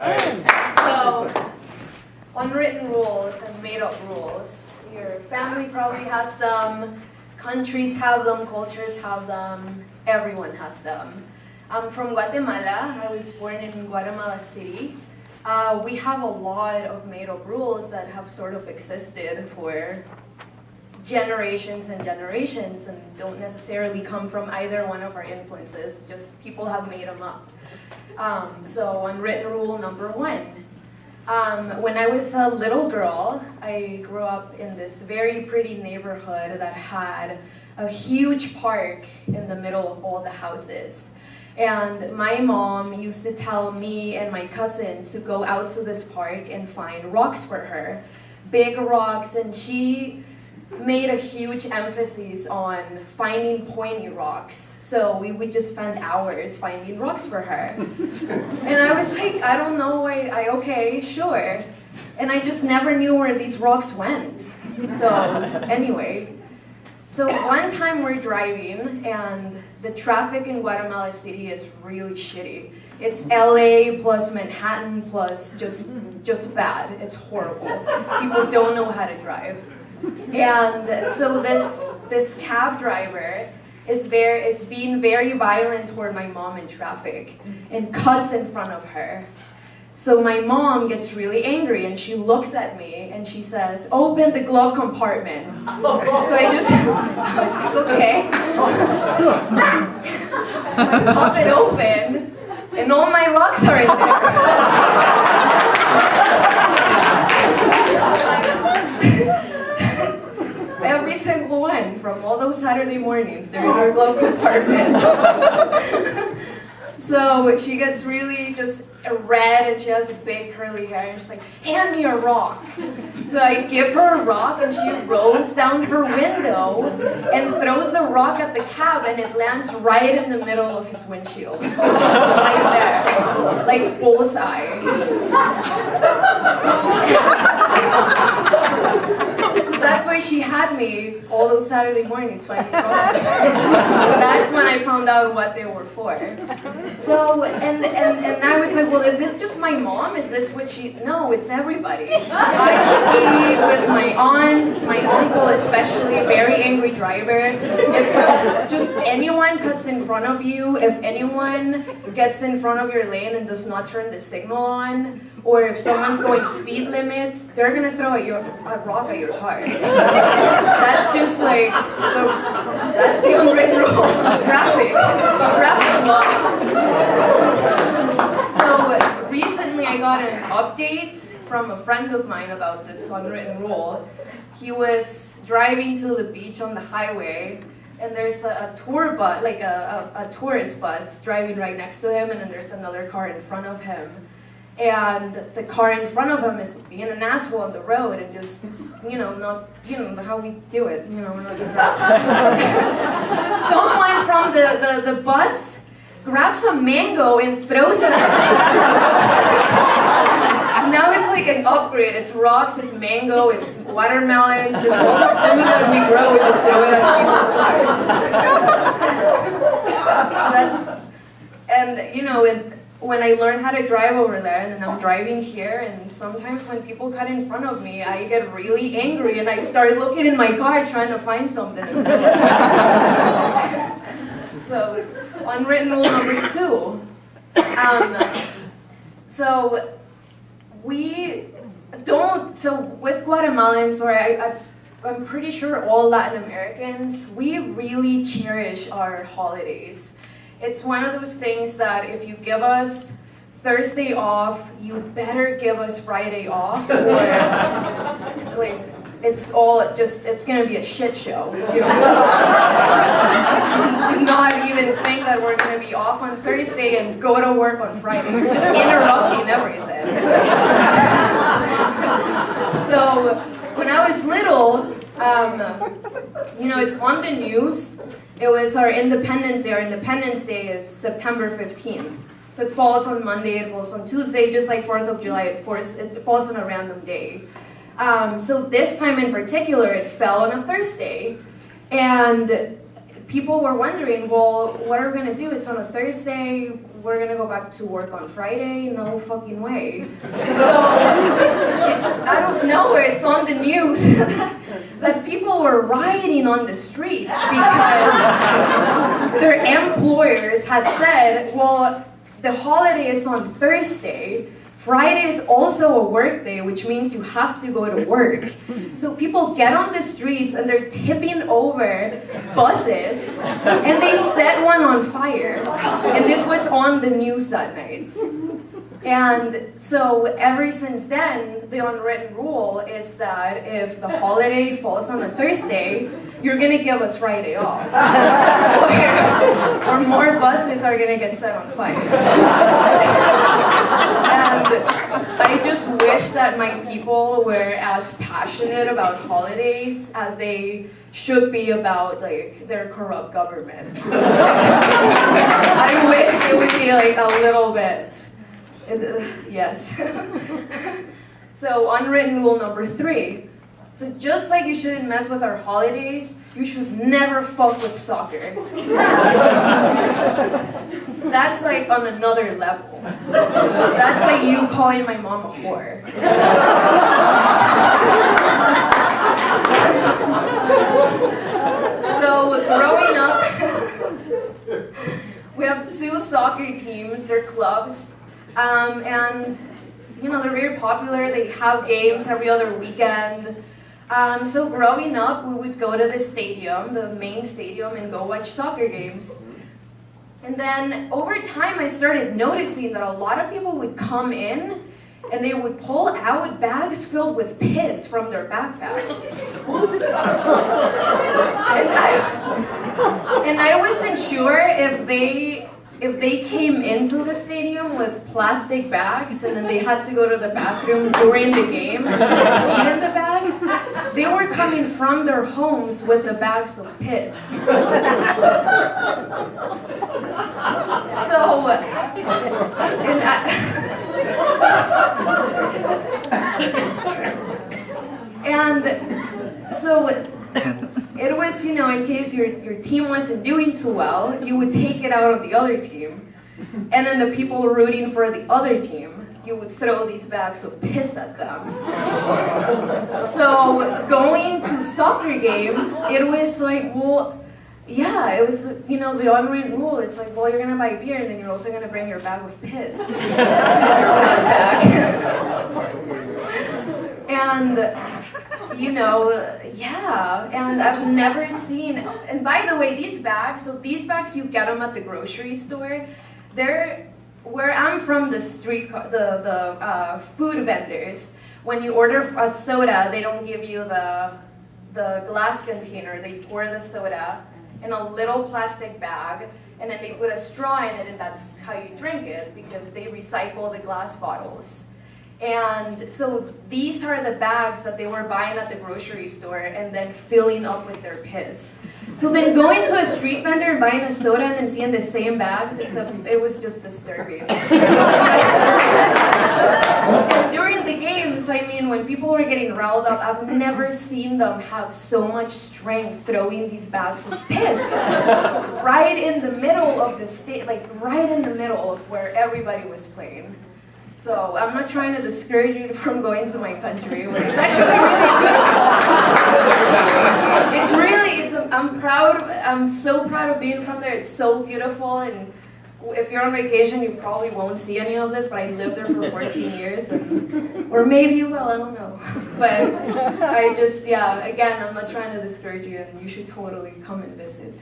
So, unwritten rules and made-up rules. Your family probably has them, countries have them, cultures have them, everyone has them. I'm from Guatemala. I was born in Guatemala City. We have a lot of made-up rules that have sort of existed for generations and generations and don't necessarily come from either one of our influences, just people have made them up. So unwritten rule number one. When I was a little girl, I grew up in this very pretty neighborhood that had a huge park in the middle of all the houses. And my mom used to tell me and my cousin to go out to this park and find rocks for her, big rocks, and she made a huge emphasis on finding pointy rocks. So we would just spend hours finding rocks for her. And I was like, I don't know, okay, sure. And I just never knew where these rocks went. So anyway, so one time we're driving and the traffic in Guatemala City is really shitty. It's LA plus Manhattan plus just bad. It's horrible. People don't know how to drive. And so this cab driver is being very violent toward my mom in traffic and cuts in front of her. So my mom gets really angry and she looks at me and she says, "Open the glove compartment." So I was like, okay. So I pop it open and all my rocks are in there. Every single one from all those Saturday mornings, they're in her glove compartment. So she gets really just red and she has big curly hair and she's like, "Hand me a rock." So I give her a rock and she rolls down her window and throws the rock at the cab and it lands right in the middle of his windshield. Right there. Like bullseye. So that's why she had me all those Saturday mornings finding rocks. That's when I found out what they were for. So, and I was like, well, is this just my mom? Is this what she... No, it's everybody. I would be with my aunt, my uncle especially, a very angry driver. If just anyone cuts in front of you, if anyone gets in front of your lane and does not turn the signal on, or if someone's going speed limit, they're gonna throw a rock at your car. That's just like, that's the unwritten rule of traffic law. So recently I got an update from a friend of mine about this unwritten rule. He was driving to the beach on the highway and there's a tour bus, like a tourist bus driving right next to him, and then there's another car in front of him. And the car in front of him is being an asshole on the road and just, not, how we do it, we're not gonna drive. So someone from the bus grabs a mango and throws it at him. Now it's like an upgrade. It's rocks, it's mango, it's watermelons, just all the fruit that we grow, we just throw it at people's cars. When I learned how to drive over there, and then I'm driving here, and sometimes when people cut in front of me, I get really angry, and I start looking in my car trying to find something. So, unwritten rule number two. So with Guatemalans, or I'm pretty sure all Latin Americans, we really cherish our holidays. It's one of those things that if you give us Thursday off, you better give us Friday off, or like it's gonna be a shit show. You do not even think that we're gonna be off on Thursday and go to work on Friday. You're just interrupting everything. So when I was little, it's on the news. It was our Independence Day. Our Independence Day is September 15th. So it falls on Monday, it falls on Tuesday, just like 4th of July, it falls on a random day. So this time in particular, it fell on a Thursday. And people were wondering, well, what are we gonna do? It's on a Thursday, we're gonna go back to work on Friday? No fucking way. So, out of nowhere, it's on the news that people were rioting on the streets because their employers had said, well, the holiday is on Thursday, Friday is also a work day, which means you have to go to work. So people get on the streets and they're tipping over buses and they set one on fire. And this was on the news that night. And so ever since then, the unwritten rule is that if the holiday falls on a Thursday, you're gonna give us Friday off. or more buses are gonna get set on fire. And I just wish that my people were as passionate about holidays as they should be about like their corrupt government. I wish it would be like a little bit. Yes. So unwritten rule number 3. So just like you shouldn't mess with our holidays, you should never fuck with soccer. That's like on another level. That's like you calling my mom a whore. So growing up, we have 2 soccer teams, they're clubs. And you know, they're very popular. They have games every other weekend. So growing up, we would go to the stadium, the main stadium, and go watch soccer games. And then over time, I started noticing that a lot of people would come in and they would pull out bags filled with piss from their backpacks. and I wasn't sure if they came into the stadium with plastic bags and then they had to go to the bathroom during the game and pee in the bags. They were coming from their homes with the bags of piss. So it was, you know, in case your team wasn't doing too well, you would take it out of the other team. And then the people rooting for the other team, you would throw these bags of piss at them. So going to soccer games, it was like, well, yeah, it was, you know, the unwritten rule. It's like, well, you're going to buy beer and then you're also going to bring your bag of piss. And, you know, yeah, and I've never seen, and by the way, these bags, so these bags, you get them at the grocery store. They're, where I'm from, the food vendors, when you order a soda, they don't give you the glass container. They pour the soda in a little plastic bag, and then they put a straw in it, and that's how you drink it, because they recycle the glass bottles. And so these are the bags that they were buying at the grocery store and then filling up with their piss. So then going to a street vendor and buying a soda and then seeing the same bags, except it was just disturbing. And during the games, I mean, when people were getting riled up, I've never seen them have so much strength throwing these bags of piss right in the middle of the state, like right in the middle of where everybody was playing. So I'm not trying to discourage you from going to my country. It's actually really beautiful. I'm so proud of being from there. It's so beautiful, and if you're on vacation, you probably won't see any of this, but I lived there for 14 years, or maybe you will, I don't know. But I just, yeah, again, I'm not trying to discourage you, and you should totally come and visit.